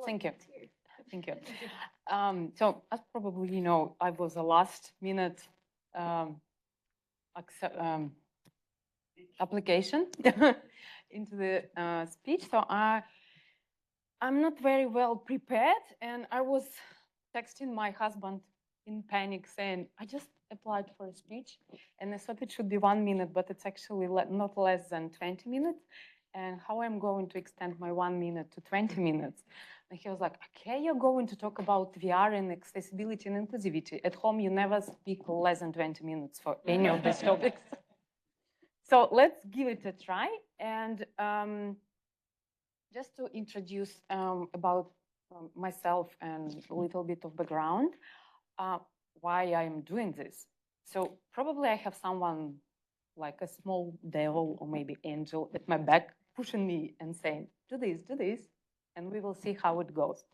Thank you. Thank you. So as probably you know, I was a last minute application into the speech. So I'm not very well prepared, and I was texting my husband in panic saying, I just applied for a speech, and I thought it should be 1 minute, but it's actually not less than 20 minutes. And how I'm going to extend my 1 minute to 20 minutes? And he was like, okay, you're going to talk about VR and accessibility and inclusivity. At home, you never speak less than 20 minutes for any of these topics. So let's give it a try. And just to introduce about myself and a little bit of background, why I'm doing this. So probably I have someone like a small devil or maybe angel at my back pushing me and saying, do this, and we will see how it goes.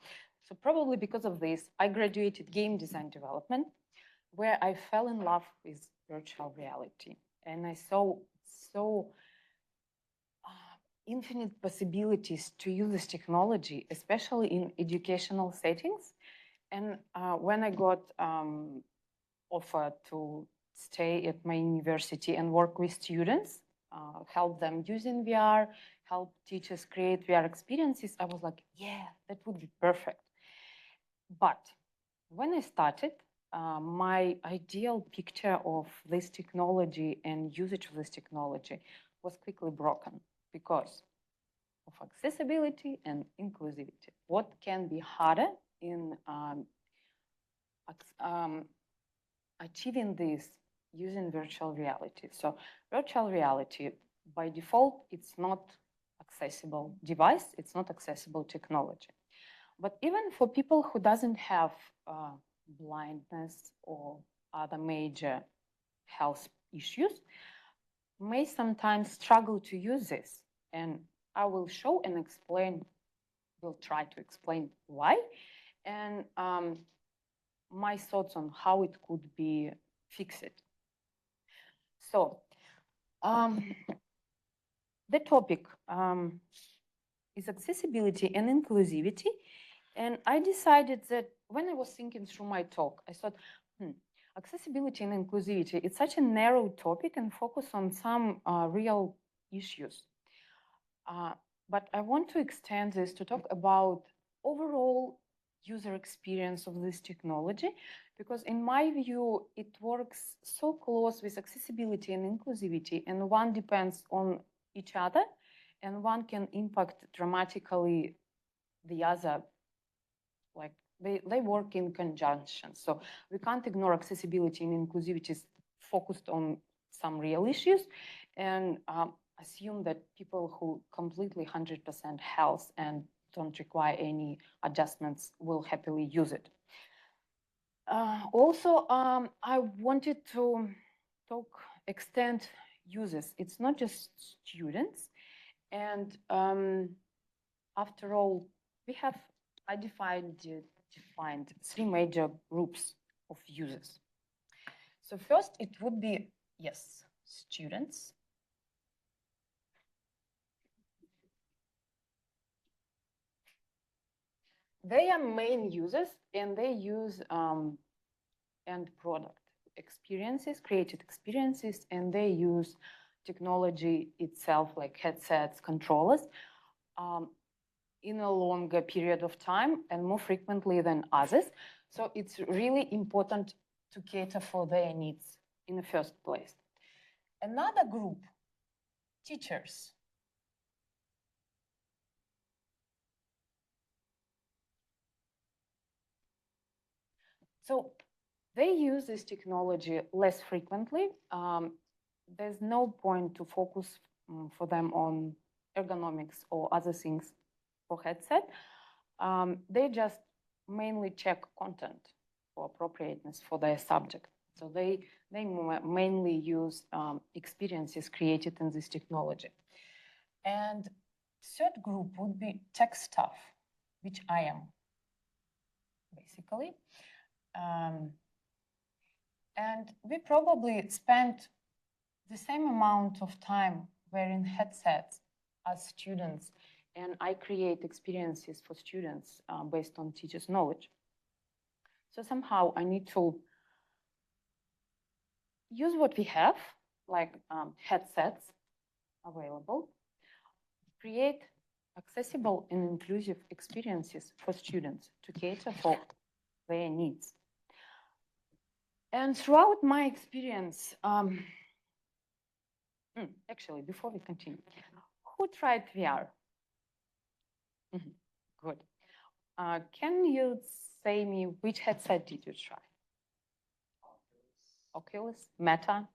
So probably because of this, I graduated game design development, where I fell in love with virtual reality. And I saw so infinite possibilities to use this technology, especially in educational settings. And when I got offered to stay at my university and work with students, help them using VR, help teachers create VR experiences, I was like, yeah, that would be perfect. But when I started, my ideal picture of this technology and usage of this technology was quickly broken because of accessibility and inclusivity. What can be harder in achieving this using virtual reality? So virtual reality, by default, it's not accessible device, it's not accessible technology. But even for people who doesn't have blindness or other major health issues, may sometimes struggle to use this. And I will show and explain, will try to explain why, and my thoughts on how it could be fixed. So the topic is accessibility and inclusivity. And I decided that when I was thinking through my talk, I thought, accessibility and inclusivity, it's such a narrow topic and focus on some real issues. But I want to extend this to talk about overall user experience of this technology, because in my view, it works so close with accessibility and inclusivity, and one depends on each other, and one can impact dramatically the other. Like they work in conjunction. So we can't ignore accessibility and inclusivity is focused on some real issues, and assume that people who completely 100% health and don't require any adjustments will happily use it. Also, I wanted to extend users. It's not just students. And after all, we have defined 3 major groups of users. So first, it would be, yes, students. They are main users, and they use end product experiences, created experiences, and they use technology itself, like headsets, controllers, in a longer period of time and more frequently than others. So it's really important to cater for their needs in the first place. Another group, teachers. So they use this technology less frequently. There's no point to focus for them on ergonomics or other things for headset. They just mainly check content for appropriateness for their subject. So they mainly use experiences created in this technology. And third group would be tech staff, which I am, basically. And we probably spent the same amount of time wearing headsets as students and I create experiences for students based on teachers' knowledge. So somehow I need to use what we have, like headsets available, create accessible and inclusive experiences for students to cater for their needs. And throughout my experience, actually, before we continue, who tried VR? Good. Can you say me which headset did you try? Oculus, Meta,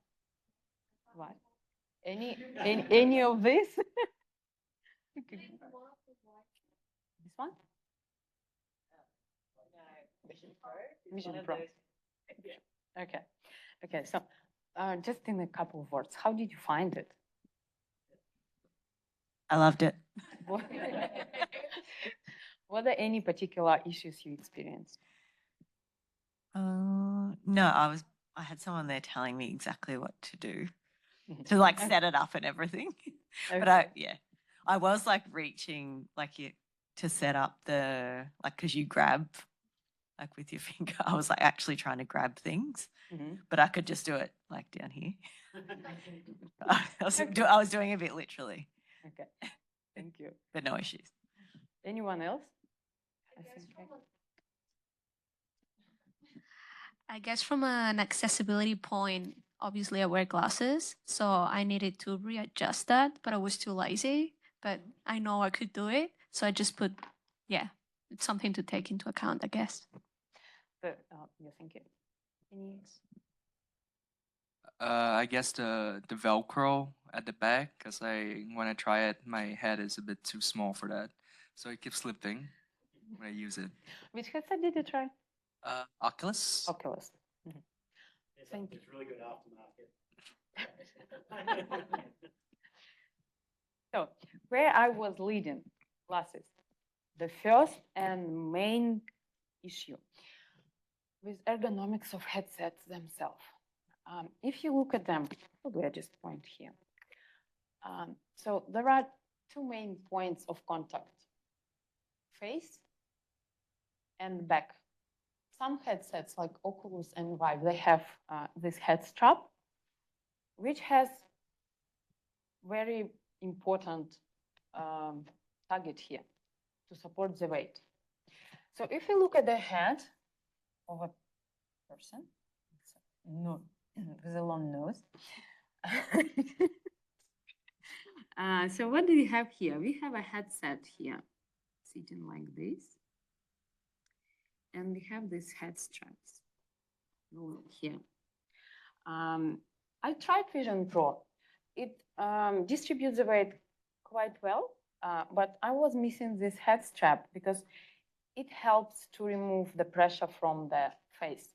what? Any of this? This one? Vision Pro. Okay. Okay. So, just in a couple of words, how did you find it? I loved it. Were there any particular issues you experienced? No, I had someone there telling me exactly what to do to like set it up and everything. Okay. But I was like reaching to set up because you grab like with your finger. I was like actually trying to grab things, but I could just do it like down here. I was doing a bit literally. Okay, thank you. But no issues. Anyone else? I guess from an accessibility point, obviously I wear glasses, so I needed to readjust that, but I was too lazy. But I know I could do it, so I just put, it's something to take into account, I guess. But you think it? I guess the Velcro at the back, because when I try it, my head is a bit too small for that, so it keeps slipping when I use it. Which headset did you try? Oculus. Oculus. It's really good aftermarket. So, where I was leading glasses, the first and main issue with ergonomics of headsets themselves. If you look at them, probably I just point here. So there are two main points of contact, face and back. Some headsets like Oculus and Vive, they have this head strap, which has very important target here to support the weight. So if you look at the head of a person, with a long nose. So what do we have here? We have a headset here, sitting like this. And we have these head straps here. I tried Vision Pro. It distributes the weight quite well, but I was missing this head strap because it helps to remove the pressure from the face.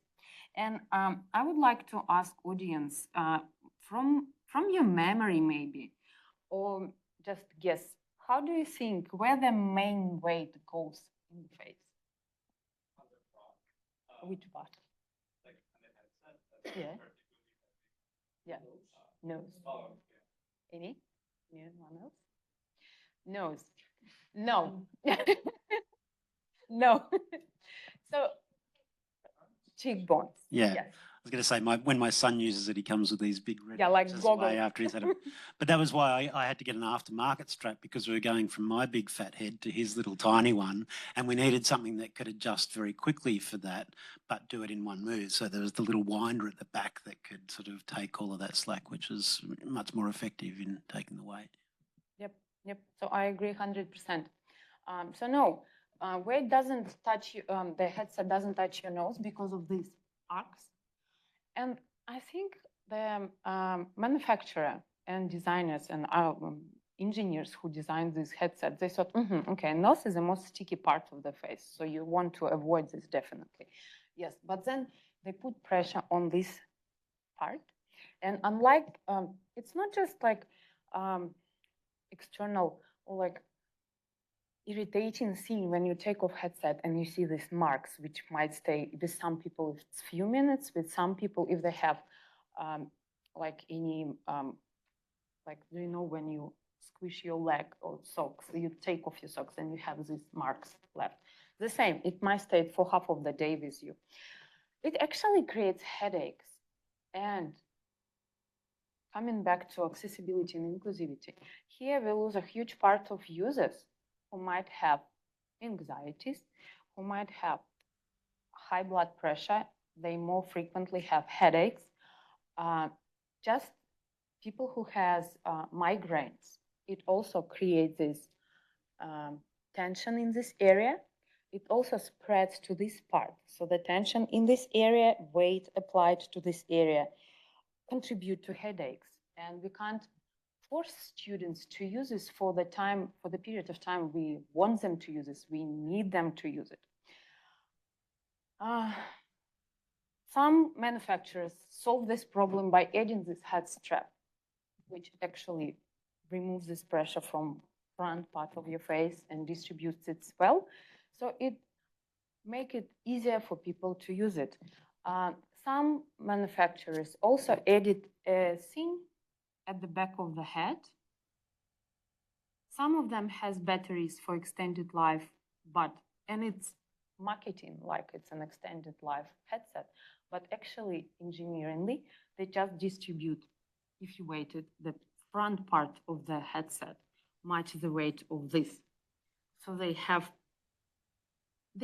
And I would like to ask audience, from your memory maybe, or just guess, how do you think where the main weight goes in the face? Which part? Like on the headset. Yeah. Yeah. Nose. Oh, yeah. Any? Anyone else? Nose. No. No. So cheekbones. Yeah. Yes. I was going to say, when my son uses it, he comes with these big red like boxes goggles. away after he's had them. But that was why I had to get an aftermarket strap, because we were going from my big fat head to his little tiny one, and we needed something that could adjust very quickly for that, but do it in one move. So there was the little winder at the back that could sort of take all of that slack, which was much more effective in taking the weight. Yep. So I agree 100%. So no, weight doesn't touch you, the headset doesn't touch your nose because of these arcs. And I think the manufacturer and designers and engineers who designed this headset, they thought, okay, nose is the most sticky part of the face, so you want to avoid this definitely. Yes, but then they put pressure on this part. And unlike, it's not just like external or like irritating thing when you take off headset and you see these marks, which might stay with some people if it's few minutes, with some people if they have like any like, do you know when you squish your leg or socks. You take off your socks and you have these marks left. The same, it might stay for half of the day with you. It actually creates headaches. And coming back to accessibility and inclusivity, here we lose a huge part of users who might have anxieties, who might have high blood pressure. They more frequently have headaches. Just people who has migraines, it also creates this tension in this area. It also spreads to this part. So the tension in this area, weight applied to this area, contribute to headaches. And we can't force students to use this for the period of time we want them to use this. We need them to use it. Some manufacturers solve this problem by adding this head strap, which actually removes this pressure from front part of your face and distributes it well. So it makes it easier for people to use it. Some manufacturers also added a thing at the back of the head. Some of them has batteries for extended life, and it's marketing like it's an extended life headset, but actually engineeringly, they just distribute, if you weighted the front part of the headset, match the weight of this. So they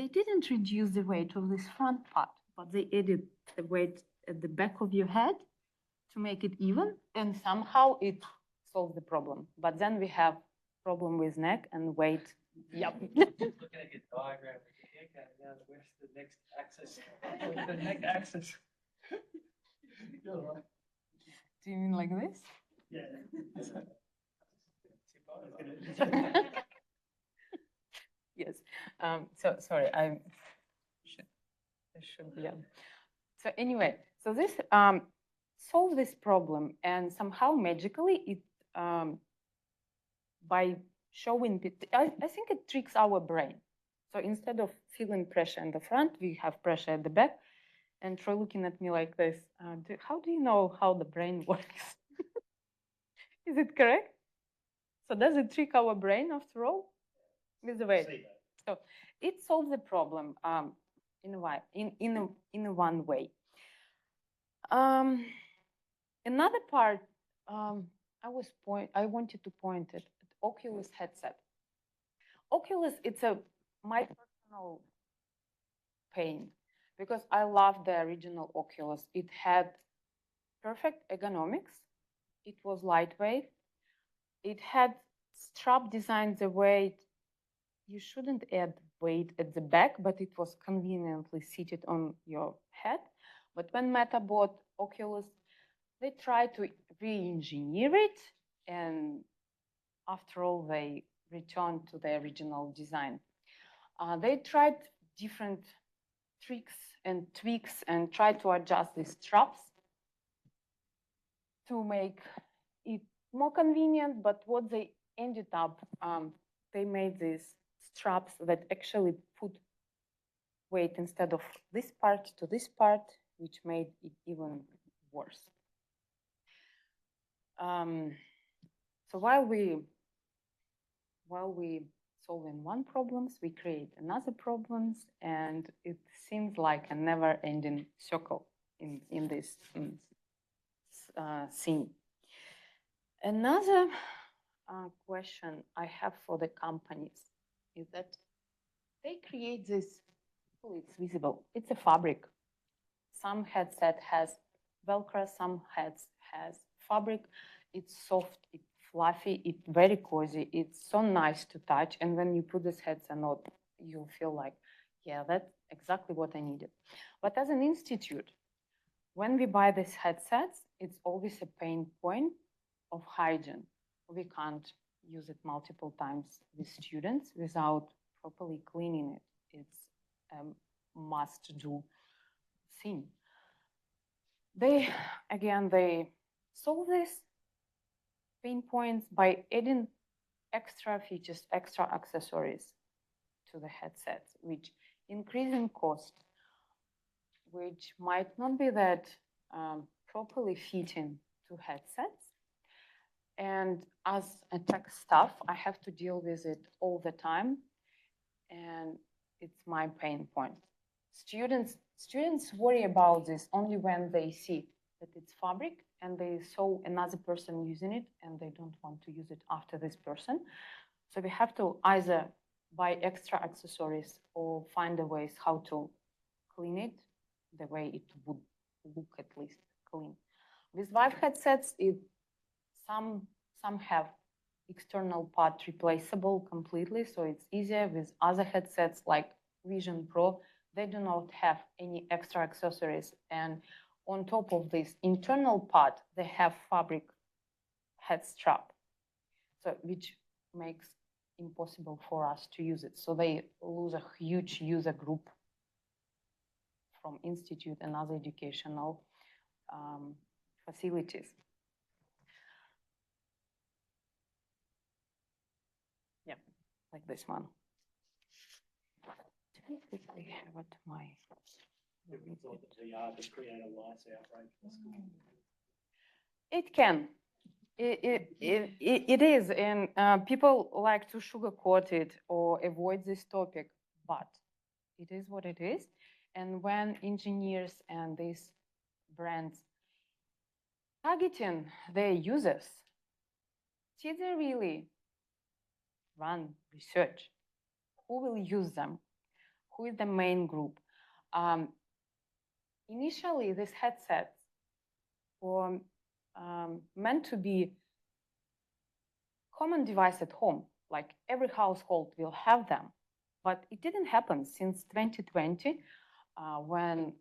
didn't reduce the weight of this front part, but they added the weight at the back of your head to make it even, and somehow it solved the problem. But then we have problem with neck and weight. Yep. Looking at your diagram, okay, now where's the next axis? Where's the neck axis? Do you mean like this? Yeah. Yes. So sorry, I should be. So anyway, so this solve this problem, and somehow magically it by showing it, I think it tricks our brain. So instead of feeling pressure in the front, we have pressure at the back. And Troy looking at me like this. How do you know how the brain works? Is it correct? So does it trick our brain after all? With the weight. So it solves the problem in one way. Another part I wanted to point at Oculus headset. Oculus, it's my personal pain because I love the original Oculus. It had perfect ergonomics. It was lightweight. It had strap designed the way you shouldn't add weight at the back, but it was conveniently seated on your head. But when Meta bought Oculus, they tried to re-engineer it, and after all, they returned to the original design. They tried different tricks and tweaks and tried to adjust the straps to make it more convenient, but what they ended up, they made these straps that actually put weight instead of this part to this part, which made it even worse. So while we solving one problems, we create another problems, and it seems like a never-ending circle in this scene. Another question I have for the companies is that they create this, it's visible, it's a fabric. Some headset has Velcro, some heads has fabric. It's soft, it's fluffy, it's very cozy, it's so nice to touch. And when you put this headset on, you feel like, yeah, that's exactly what I needed. But as an institute, when we buy these headsets, it's always a pain point of hygiene. We can't use it multiple times with students without properly cleaning it. It's a must-do thing. They solve this pain points by adding extra features, extra accessories to the headsets, which increase in cost, which might not be that properly fitting to headsets. And as a tech staff, I have to deal with it all the time. And it's my pain point. Students worry about this only when they see that it's fabric and they saw another person using it and they don't want to use it after this person. So we have to either buy extra accessories or find a ways how to clean it the way it would look at least clean. With Vive headsets, some have external part replaceable completely, so it's easier. With other headsets like Vision Pro, they do not have any extra accessories. And on top of this internal part, they have fabric head strap, so which makes impossible for us to use it. So they lose a huge user group from institute and other educational facilities. Yeah, like this one. Let me quickly have it my. We thought that VR could create a lights out range for school. It can. It is, and people like to sugarcoat it or avoid this topic, but it is what it is. And when engineers and these brands targeting their users, did they really run research? Who will use them? Who is the main group? Initially, these headsets were meant to be common device at home, like every household will have them. But it didn't happen since 2020 when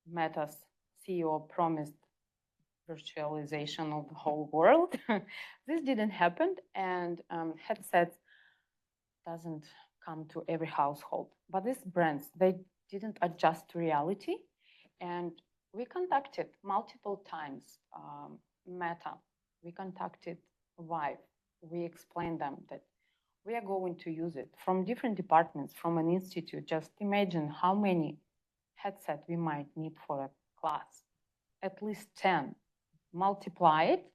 Meta's CEO promised virtualization of the whole world. This didn't happen, and headsets doesn't come to every household. But these brands, they didn't adjust to reality. And we contacted multiple times Meta. We contacted Vive. We explained them that we are going to use it from different departments, from an institute. Just imagine how many headsets we might need for a class. At least 10. Multiply it,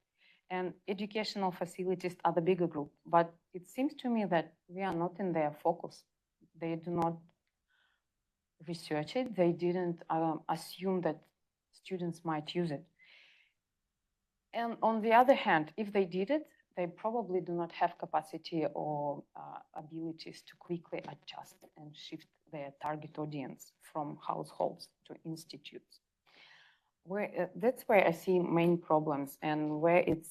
and educational facilities are the bigger group. But it seems to me that we are not in their focus. They do not research it. They didn't assume that students might use it. And on the other hand, if they did it, they probably do not have capacity or abilities to quickly adjust and shift their target audience from households to institutes. That's where I see main problems and where it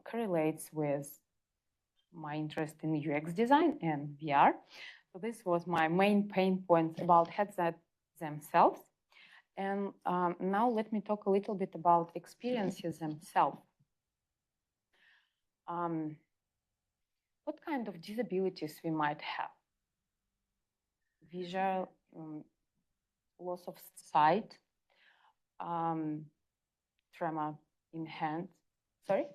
correlates with my interest in UX design and VR. So this was my main pain points about headsets themselves. And now let me talk a little bit about experiences themselves. What kind of disabilities we might have? Visual loss of sight, tremor in hands. Sorry?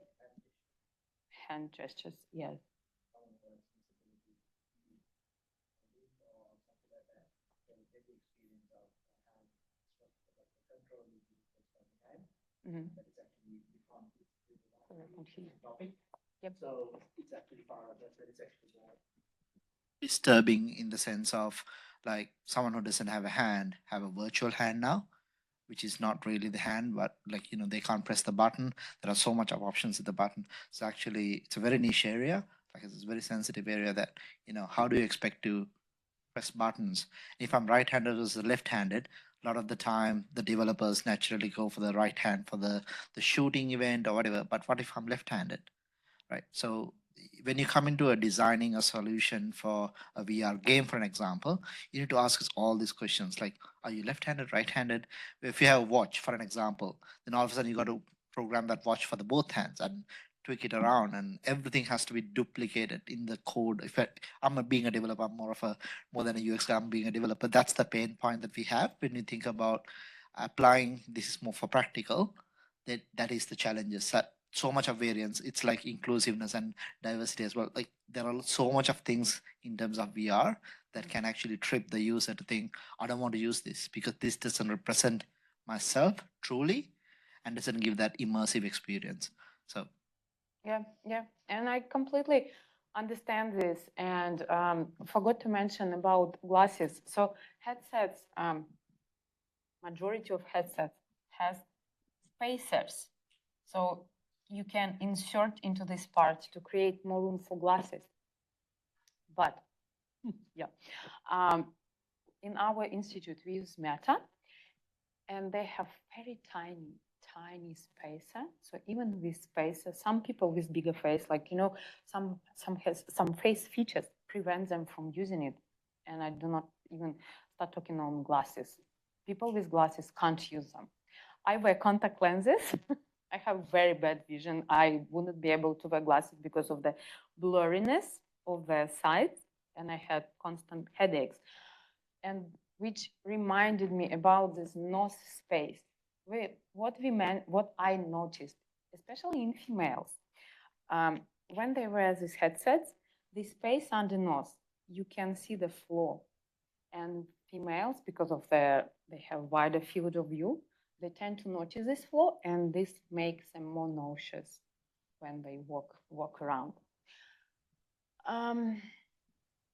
Hand gestures, yes. Mm-hmm. Yep. So it's actually far that it's actually more disturbing in the sense of like someone who doesn't have a hand have a virtual hand now, which is not really the hand, but like they can't press the button. There are so much of options at the button. So actually it's a very niche area, like it's a very sensitive area that how do you expect to press buttons? If I'm right-handed versus left-handed, a lot of the time the developers naturally go for the right hand for the shooting event or whatever. But what if I'm left-handed, right? So when you come into designing a solution for a VR game, for an example, you need to ask us all these questions like, are you left-handed, right-handed? If you have a watch, for an example, then all of a sudden you got to program that watch for the both hands and tweak it around, and everything has to be duplicated in the code. If I'm being a developer, I'm more than a UX guy, I'm being a developer. That's the pain point that we have when you think about applying this is more for practical. That is the challenges. So much of variance. It's like inclusiveness and diversity as well. Like there are so much of things in terms of VR that can actually trip the user to think, I don't want to use this because this doesn't represent myself truly and doesn't give that immersive experience. So yeah, And I completely understand this and forgot to mention about glasses. So headsets, majority of headsets has spacers. So you can insert into this part to create more room for glasses. But yeah, in our institute, we use Meta, and they have very tiny spacer. So even with spacer, some people with bigger face, like, you know, some has some face features prevent them from using it. And I do not even start talking on glasses. People with glasses can't use them. I wear contact lenses. I have very bad vision. I wouldn't be able to wear glasses because of the blurriness of the sides, and I had constant headaches. And which reminded me about this nose space. What I noticed, especially in females, when they wear these headsets, the space under nose, you can see the floor. And females, because of they have wider field of view, they tend to notice this floor, and this makes them more nauseous when they walk around.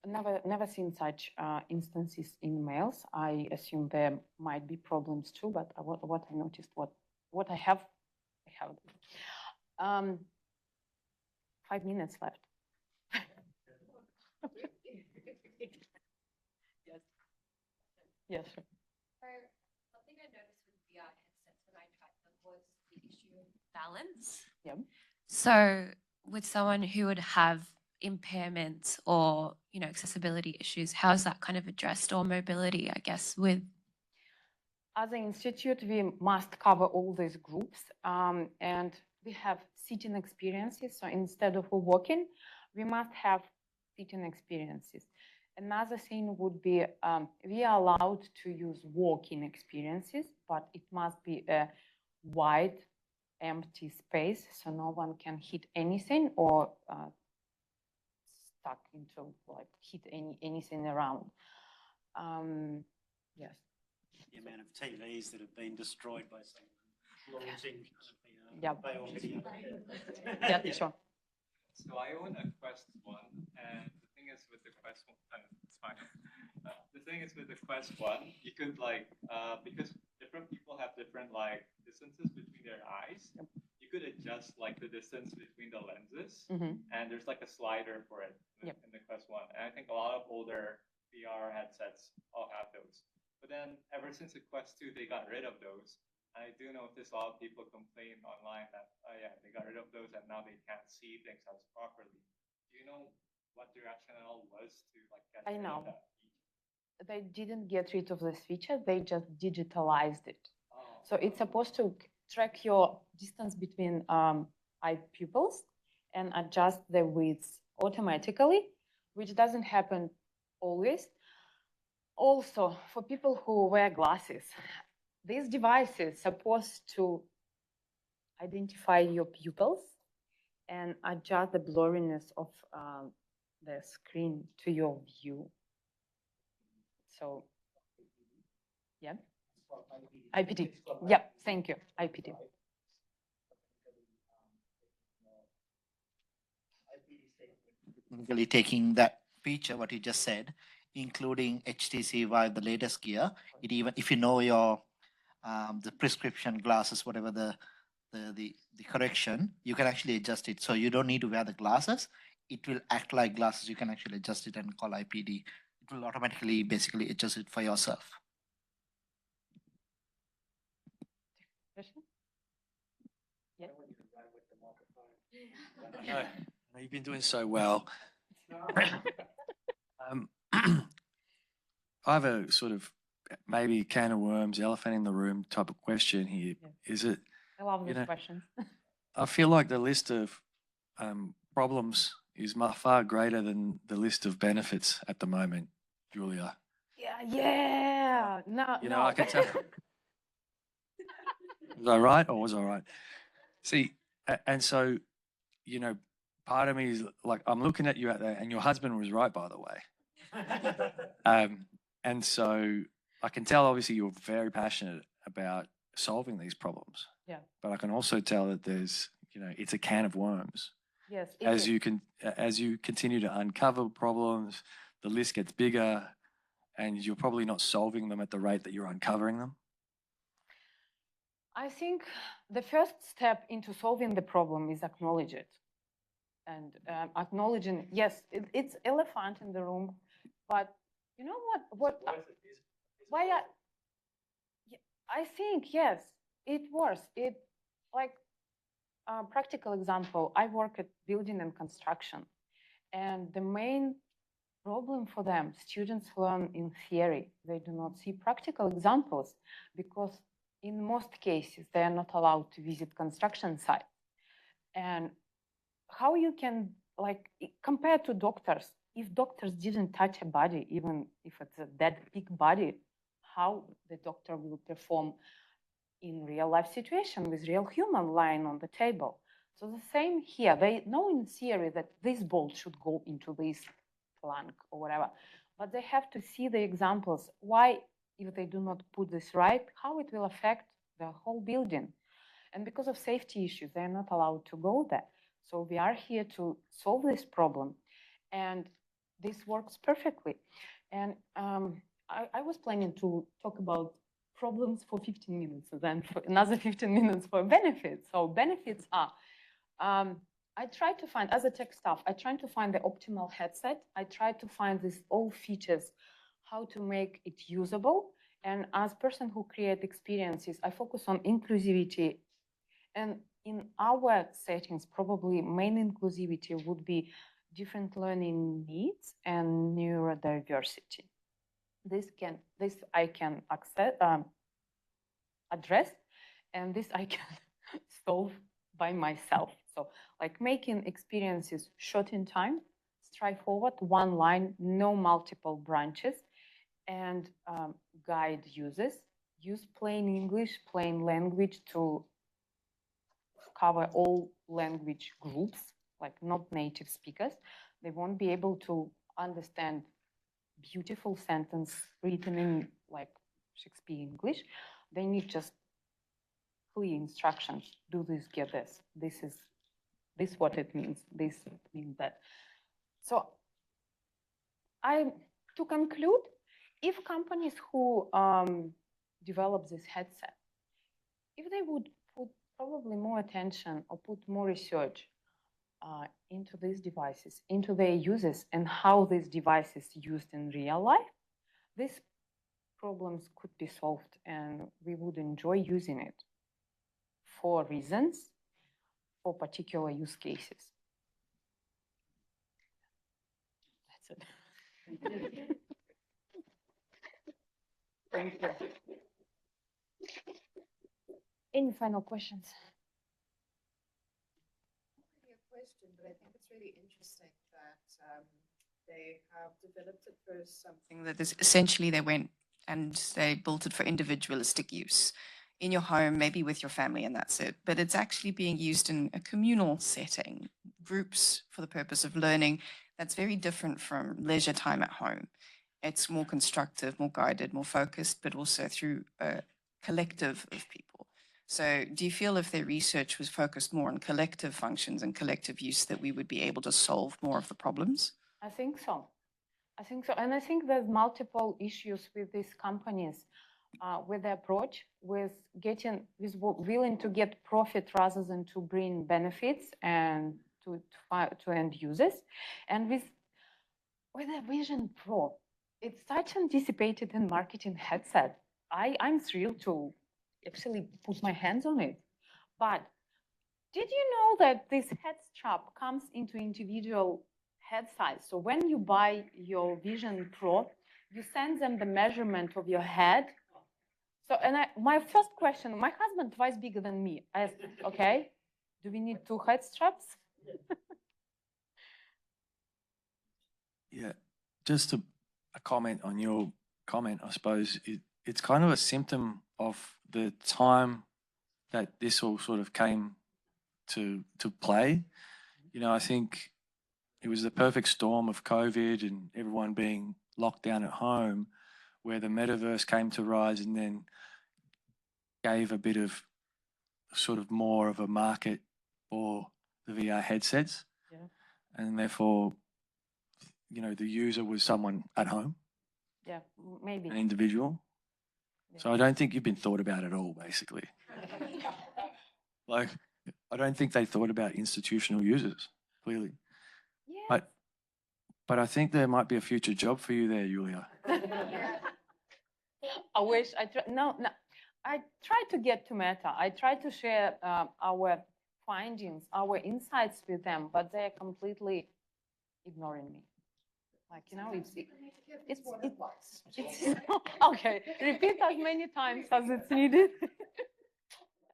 Never seen such instances in males. I assume there might be problems too, but what I noticed, what I have. 5 minutes left. Yes. Yes, sure. So something I noticed with VR headsets when I tried them was the issue of balance. Yeah. So with someone who would have impairments or, you know, accessibility issues, how is that kind of addressed, or mobility, I guess, with? As an institute, we must cover all these groups, and we have sitting experiences. So instead of walking, we must have sitting experiences. Another thing would be we are allowed to use walking experiences, but it must be a wide, empty space, so no one can hit anything or stuck into, like, hit anything around. Yes. The amount of TVs that have been destroyed by someone launching. Yeah. Yeah, sure. So I own a Quest 1, and the thing is with the Quest 1, it's fine. The thing is with the Quest 1, you could because different people have different distances between their eyes, you could adjust the distance between the lenses, and there's a slider for it in the Quest 1. And I think a lot of older VR headsets all have those. But then ever since the Quest 2, they got rid of those. I do notice a lot of people complain online that, oh yeah, they got rid of those and now they can't see things as properly. Do you know what the rationale was to get rid of that feature? They didn't get rid of this feature, they just digitalized it. So it's supposed to track your distance between eye pupils and adjust the width automatically, which doesn't happen always. Also, for people who wear glasses, this device is supposed to identify your pupils and adjust the blurriness of the screen to your view. So, yeah. IPT. Yeah, thank you. IPT. Really taking that feature, what you just said, including HTC Vive, the latest gear, it even if you know your the prescription glasses, whatever the correction, you can actually adjust it. So you don't need to wear the glasses. It will act like glasses. You can actually adjust it and call IPD. It will automatically basically adjust it for yourself. Yeah. No, you've been doing so well. I have a sort of maybe can of worms, elephant in the room type of question here. Yeah. Is it? I love these questions. I feel like the list of problems is far greater than the list of benefits at the moment, Yuliya. Yeah. No, You know, no. I can tell. Was I right or was I right? See, and so, you know, part of me is like, I'm looking at you out there, and your husband was right, by the way. And so I can tell, obviously, you're very passionate about solving these problems. Yeah. But I can also tell that there's, you know, it's a can of worms. Yes, it as is. as you continue to uncover problems, the list gets bigger, and you're probably not solving them at the rate that you're uncovering them. I think the first step into solving the problem is acknowledge it. And acknowledging, yes, it's elephant in the room, but you know why I think, yes, it was. It, like, practical example, I work at building and construction, and the main problem for them, students learn in theory. They do not see practical examples because in most cases, they are not allowed to visit construction sites. And how you can, like, compared to doctors, if doctors didn't touch a body, even if it's a dead pig body, how the doctor will perform in real life situation with real human lying on the table. So the same here, they know in theory that this bolt should go into this plank or whatever, but they have to see the examples. Why, if they do not put this right, how it will affect the whole building. And because of safety issues, they're not allowed to go there. So we are here to solve this problem. And this works perfectly. And I was planning to talk about problems for 15 minutes and then for another 15 minutes for benefits. So benefits are, I try to find, as a tech staff, I try to find the optimal headset. I try to find these all features, how to make it usable. And as person who create experiences, I focus on inclusivity. And in our settings, probably main inclusivity would be different learning needs and neurodiversity. This I can address, and this I can solve by myself. So, like making experiences short in time, straightforward, one line, no multiple branches, and guide users. Use plain English, plain language to cover all language groups, like not native speakers. They won't be able to understand beautiful sentence written in like Shakespeare English. They need just clear instructions. Do this, get this. This is what it means. This means that. So to conclude, if companies who develop this headset, if they would put probably more attention or put more research into these devices, into their uses and how these devices used in real life, these problems could be solved and we would enjoy using it for reasons, for particular use cases. That's it. Thank you. Any final questions? A question, but I think it's really interesting that they have developed it for something that is essentially they went and they built it for individualistic use in your home, maybe with your family, and that's it. But it's actually being used in a communal setting, groups for the purpose of learning. That's very different from leisure time at home. It's more constructive, more guided, more focused, but also through a collective of people. So do you feel if their research was focused more on collective functions and collective use that we would be able to solve more of the problems? I think so. I think so. And I think there's multiple issues with these companies, with the approach, with willing to get profit rather than to bring benefits and to end users. And with the Vision Pro, it's such anticipated and marketing headset. I'm thrilled to actually put my hands on it. But did you know that this head strap comes into individual head size? So when you buy your Vision Pro, you send them the measurement of your head. So, and my first question, my husband twice bigger than me. I asked, okay, do we need 2 head straps? Yeah, just a comment on your comment, I suppose. It's kind of a symptom of the time that this all sort of came to play. You know, I think it was the perfect storm of COVID and everyone being locked down at home where the metaverse came to rise and then gave a bit of sort of more of a market for the VR headsets. Yeah. And therefore, you know, the user was someone at home, Yeah, maybe. an individual. So I don't think you've been thought about at all, basically. Like, I don't think they thought about institutional users, clearly. Yeah. But I think there might be a future job for you there, Yuliya. I wish I try. No, no. I try to get to Meta. I try to share our findings, our insights with them, but they're completely ignoring me. Like, you know, it's okay. Repeat as many times as it's needed.